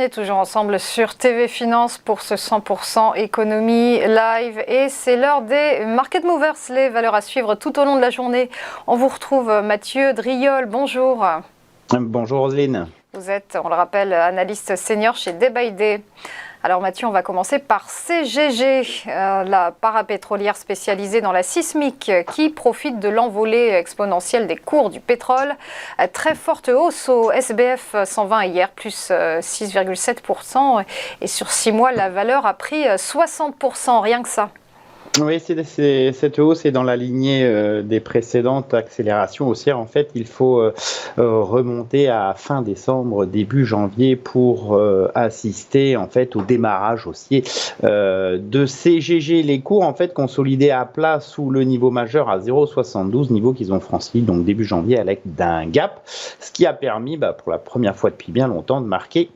est toujours ensemble sur TV Finance pour ce 100% économie live et c'est l'heure des Market Movers, les valeurs à suivre tout au long de la journée. On vous retrouve Mathieu Driol, bonjour. Bonjour Roselyne. Vous êtes, on le rappelle, analyste senior chez Day by Day. Alors Mathieu, on va commencer par CGG, la parapétrolière spécialisée dans la sismique qui profite de l'envolée exponentielle des cours du pétrole. Très forte hausse au SBF 120 hier, plus 6,7%. Et sur 6 mois, la valeur a pris 60%, rien que ça. Oui, cette hausse est dans la lignée des précédentes accélérations haussières. En fait, il faut remonter à fin décembre, début janvier pour assister en fait au démarrage haussier de CGG. Les cours en fait consolidés à plat sous le niveau majeur à 0,72, niveau qu'ils ont franchi donc début janvier à l'aide d'un gap, ce qui a permis pour la première fois depuis bien longtemps de marquer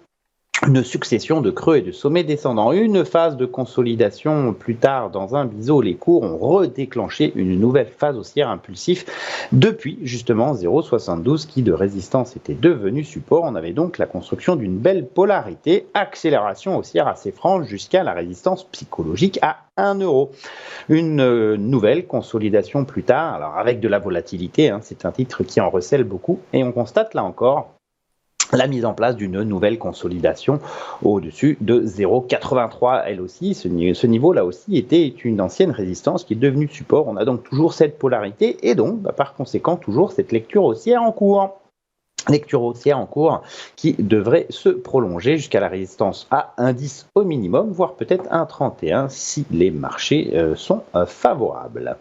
une succession de creux et de sommets descendants. Une phase de consolidation plus tard dans un biseau, les cours ont redéclenché une nouvelle phase haussière impulsive depuis justement 0,72 qui de résistance était devenu support. On avait donc la construction d'une belle polarité, accélération haussière assez franche jusqu'à la résistance psychologique à 1 euro. Une nouvelle consolidation plus tard, alors avec de la volatilité, c'est un titre qui en recèle beaucoup et on constate là encore la mise en place d'une nouvelle consolidation au-dessus de 0,83. Elle aussi, ce niveau là aussi était une ancienne résistance qui est devenue support. On a donc toujours cette polarité et donc par conséquent toujours cette lecture haussière en cours. Lecture haussière en cours qui devrait se prolonger jusqu'à la résistance à 1,10 au minimum, voire peut-être 1,31 si les marchés sont favorables.